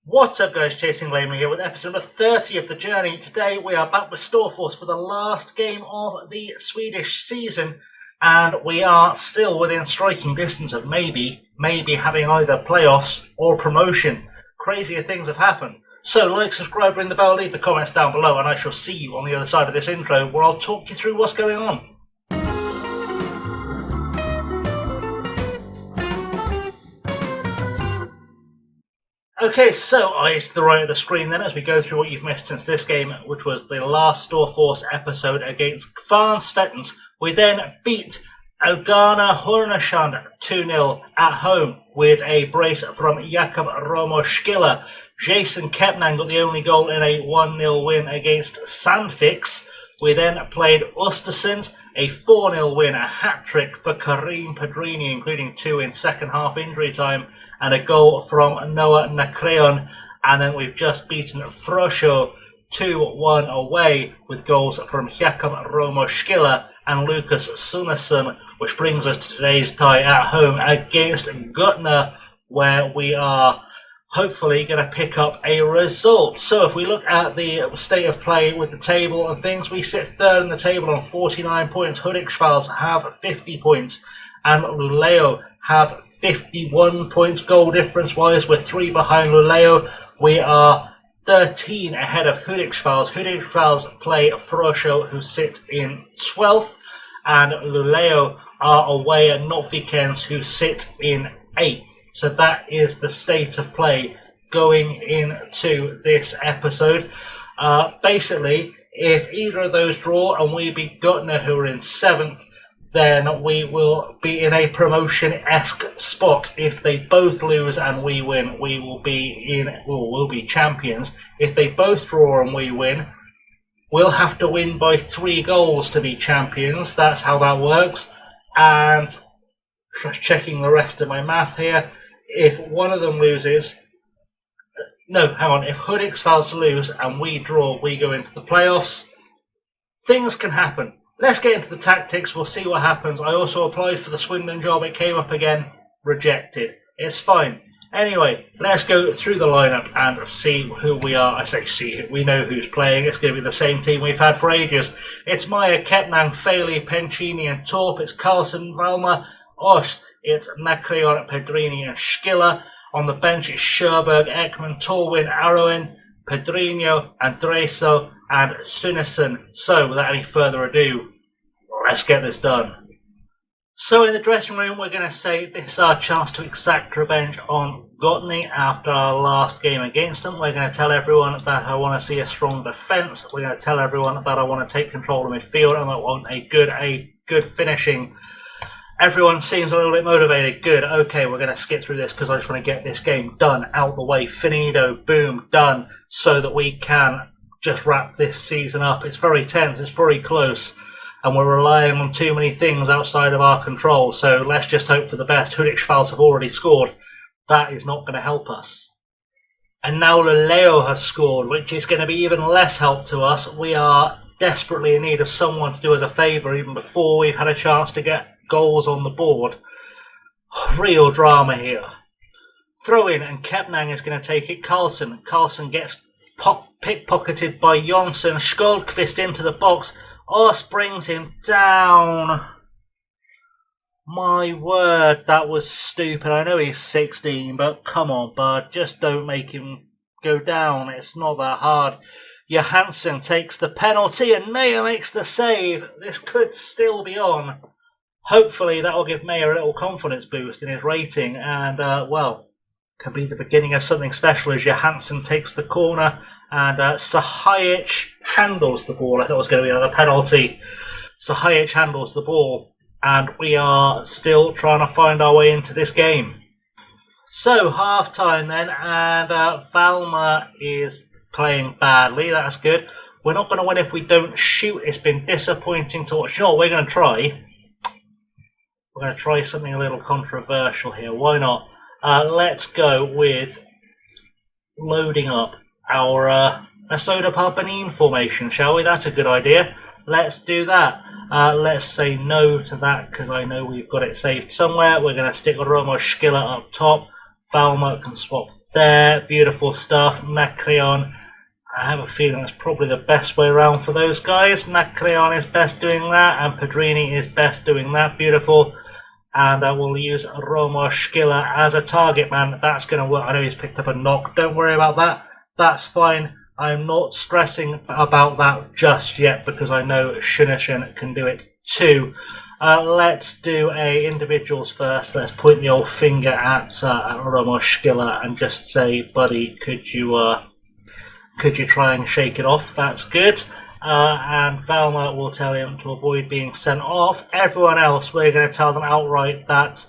What's up guys, Chasing Lamely here with episode number 30 of The Journey. Today we are back with Storfors for the last game of the Swedish season, and we are still within striking distance of maybe having either playoffs or promotion. Crazier things have happened. So like, subscribe, ring the bell, leave the comments down below, and I shall see you on the other side of this intro where I'll talk you through what's going on. Okay, so eyes to the right of the screen then as we go through what you've missed since this game, which was the last Storfors episode against Kvarnsvettens. We then beat Elgana Hornashand 2-0 at home with a brace from Jakob Romoskilla. Jason Kepnan got the only goal in a 1-0 win against Sandviks. We then played Östersund, a 4-0 win, a hat-trick for Karim Pedrini, including 2 in second half injury time, and a goal from Noah Nakreon. And then we've just beaten Frosho 2-1 away with goals from Jakob Romoskilla and Lucas Sunesson, which brings us to today's tie at home against Gutner, where we are hopefully going to pick up a result. So if we look at the state of play with the table and things, we sit third in the table on 49 points. Hudiksvalls have 50 points and Luleå have 51 points. Goal difference wise, we're 3 behind Luleå. We are 13 ahead of Hudiksvalls. Hudiksvalls play Frosho, who sit in 12th, and Luleå are away at Notvikens, who sit in 8th. So that is the state of play going into this episode. Basically, if either of those draw and we beat Gutner, who are in 7th, then we will be in a promotion-esque spot. If they both lose and we win, we will be we'll be champions. If they both draw and we win, we'll have to win by 3 goals to be champions. That's how that works. And just checking the rest of my math here, if one of them loses, if Hudiksvalls lose and we draw, we go into the playoffs. Things can happen. Let's get into the tactics. We'll see what happens. I also applied for the Swindon job. It came up again. Rejected. It's fine. Anyway, let's go through the lineup and see who we are. I say see. We know who's playing. It's going to be the same team we've had for ages. It's Maya, Kepnan, Faley, Pencini and Torp. It's Carlson, Valma, Osh. It's Nakreon, Pedrini and Skilla. On the bench it's Sherberg, Ekman, Torwin, Aroen, Pedrinho, Andreso and Sunesson. So without any further ado, let's get this done. So in the dressing room, we're going to say this is our chance to exact revenge on Gotny after our last game against them. We're going to tell everyone that I want to see a strong defence. We're going to tell everyone that I want to take control of midfield and I want a good finishing. Everyone seems a little bit motivated. Good. Okay, we're going to skip through this because I just want to get this game done, out the way. Finito, boom, done, so that we can just wrap this season up. It's very tense. It's very close. And we're relying on too many things outside of our control. So let's just hope for the best. Hudiksvalls have already scored. That is not going to help us. And now Luleå have scored, which is going to be even less help to us. We are desperately in need of someone to do us a favour even before we've had a chance to get goals on the board. Real drama here. Throw in and Kepnang is going to take it. Carlson gets pickpocketed by Jonsson. Skoldqvist into the box. Os brings him down. My word, that was stupid. I know he's 16, but come on, bud. Just don't make him go down. It's not that hard. Johansson takes the penalty and Mayer makes the save. This could still be on. Hopefully that will give Mayer a little confidence boost in his rating and, can be the beginning of something special as Johansson takes the corner and Sahajic handles the ball. I thought it was going to be another penalty. Sahajic handles the ball and we are still trying to find our way into this game. So, half-time then, and Valma is playing badly. That's good. We're not going to win if we don't shoot. It's been disappointing to watch. You know what we're going to try? We're going to try something a little controversial here. Why not? Let's go with loading up our... let's load up our Benin formation, shall we? That's a good idea. Let's do that. Let's say no to that because I know we've got it saved somewhere. We're going to stick Romoskilla up top. Valma can swap there. Beautiful stuff. Nacreon. I have a feeling it's probably the best way around for those guys. Nacreon is best doing that, and Pedrini is best doing that. Beautiful. And I will use Romo Schiller as a target man. That's going to work. I know he's picked up a knock. Don't worry about that. That's fine. I'm not stressing about that just yet because I know Shunishin can do it too. Let's do individuals first. Let's point the old finger at Romo Schiller and just say, buddy, could you try and shake it off? That's good. And Valma will tell him to avoid being sent off. Everyone else, we're going to tell them outright that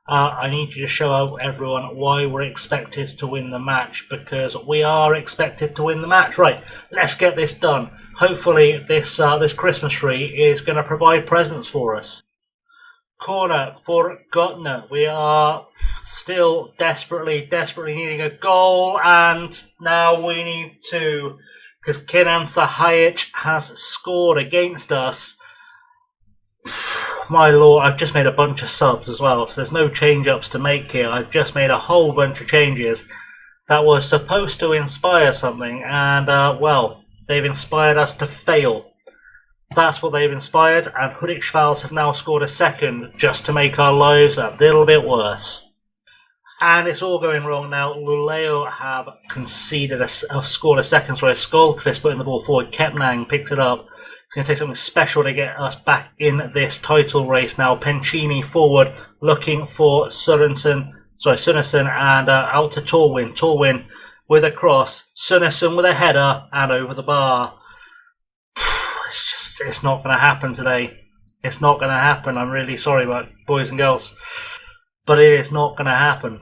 I need you to show everyone why we're expected to win the match, because we are expected to win the match. Right, let's get this done. Hopefully this Christmas tree is going to provide presents for us. Corner for Gotner. We are still desperately needing a goal, and now we need two, because Kinan Sahajic has scored against us. My lord, I've just made a bunch of subs as well, so there's no change-ups to make here. I've just made a whole bunch of changes that were supposed to inspire something, and, well, they've inspired us to fail. That's what they've inspired, and Hudik Schwals have now scored a second just to make our lives a little bit worse. And it's all going wrong now. Luleo have scored a second, sorry, Skullfist putting the ball forward. Kepnang picked it up. It's going to take something special to get us back in this title race now. Pencini forward, looking for Sunesson, and out to Torwin. Torwin with a cross. Sunesson with a header, and over the bar. It's not going to happen today. It's not going to happen. I'm really sorry about boys and girls, but it is not going to happen.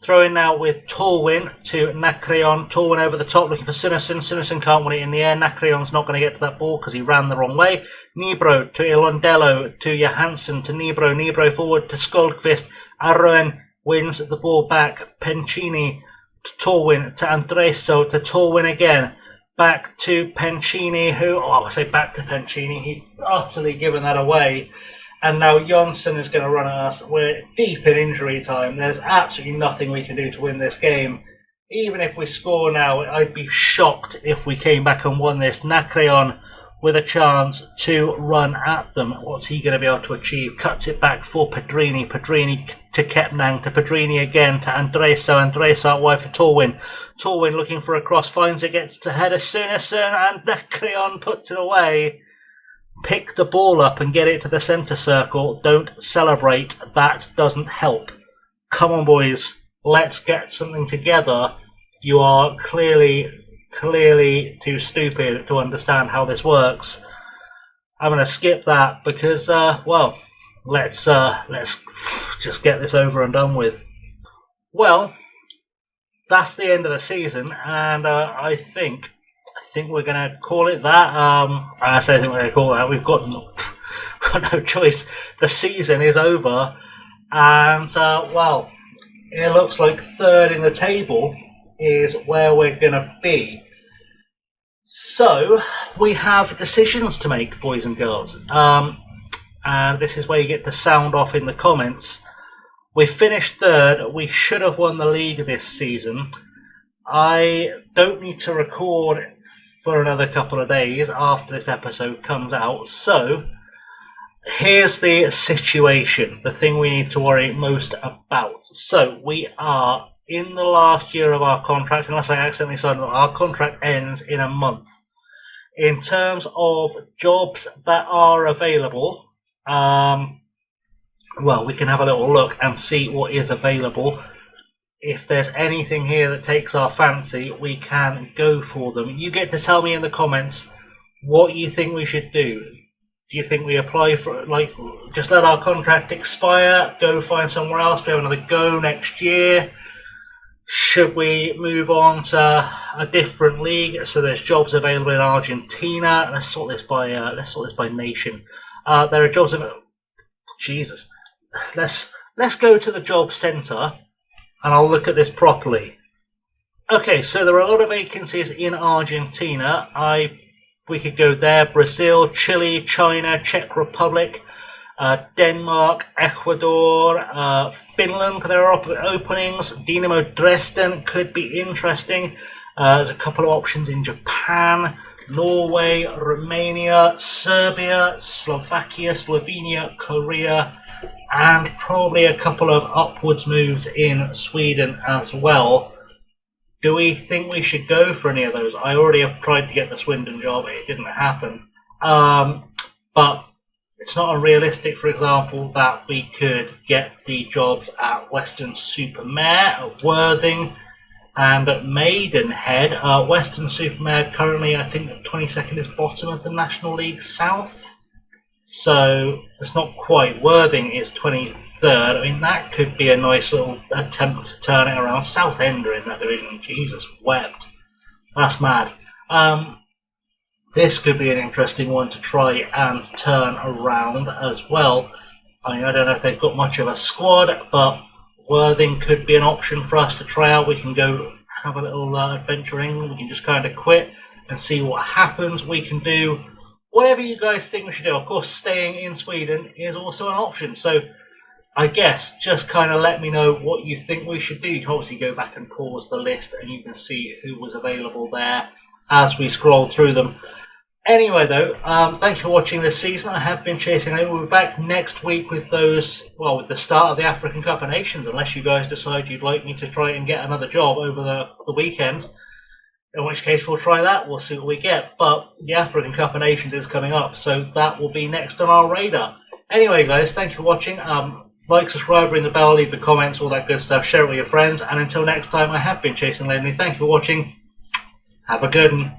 Throwing now with Torwin to Nacreon. Torwin over the top looking for Sunesson. Sunesson can't win it in the air. Nacreon's not going to get to that ball because he ran the wrong way. Nibro to Ilondello to Johansson to Nibro. Nibro forward to Skullfist. Arroen wins the ball back. Pencini to Torwin to Andreso to Torwin again. Back to Pencini, back to Pencini. He's utterly given that away. And now Jonsson is going to run at us. We're deep in injury time. There's absolutely nothing we can do to win this game. Even if we score now, I'd be shocked if we came back and won this. Nacreon with a chance to run at them. What's he going to be able to achieve? Cuts it back for Pedrini. Pedrini to Kepnang, to Pedrini again, to Andreso. Andreso out wide for Torwin. Torwin looking for a cross, finds it, gets to header Sunesson, and Nacreon puts it away. Pick the ball up and get it to the centre circle. Don't celebrate. That doesn't help. Come on, boys. Let's get something together. You are clearly too stupid to understand how this works. I'm going to skip that because, let's just get this over and done with. Well, that's the end of the season, and I think we're going to call it that. I say I think we're going to call it that. We've got no choice. The season is over, and it looks like third in the table is where we're going to be. So we have decisions to make, boys and girls, and this is where you get to sound off in the comments. We finished third. We should have won the league this season. I don't need to record for another couple of days after this episode comes out. So here's the situation, the thing we need to worry most about. So we are in the last year of our contract, unless I accidentally signed it. Our contract ends in a month. In terms of jobs that are available, we can have a little look and see what is available. If there's anything here that takes our fancy, we can go for them. You get to tell me in the comments what you think we should do. Do you think we apply for, just let our contract expire, go find somewhere else, we have another go next year? Should we move on to a different league? So there's jobs available in Argentina. Let's sort this by nation. There are jobs available. Jesus. Let's go to the job centre and I'll look at this properly. Okay, so there are a lot of vacancies in Argentina. We could go there. Brazil, Chile, China, Czech Republic. Denmark, Ecuador, Finland, there are openings. Dynamo Dresden could be interesting. There's a couple of options in Japan, Norway, Romania, Serbia, Slovakia, Slovenia, Korea, and probably a couple of upwards moves in Sweden as well. Do we think we should go for any of those? I already have tried to get the Swindon job, it didn't happen. But it's not unrealistic, for example, that we could get the jobs at Western-super-Mare, at Worthing, and at Maidenhead. Western-super-Mare currently, I think, 22nd is bottom of the National League South. So it's not quite. Worthing is 23rd. I mean, that could be a nice little attempt to turn it around. Southend are in that division. Jesus wept. That's mad. This could be an interesting one to try and turn around as well. I mean, I don't know if they've got much of a squad, but Worthing could be an option for us to try out. We can go have a little adventure in England. We can just kind of quit and see what happens. We can do whatever you guys think we should do. Of course, staying in Sweden is also an option. So I guess just kind of let me know what you think we should do. You can obviously go back and pause the list and you can see who was available there as we scroll through them. Anyway, though, thank you for watching this season. I have been chasing over. We'll be back next week with those, well, with the start of the African Cup of Nations, unless you guys decide you'd like me to try and get another job over the weekend. In which case, we'll try that. We'll see what we get. But the African Cup of Nations is coming up, so that will be next on our radar. Anyway, guys, thank you for watching. Like, subscribe, ring the bell, leave the comments, all that good stuff. Share it with your friends. And until next time, I have been Chasing Lemony. Thank you for watching. Have a good one.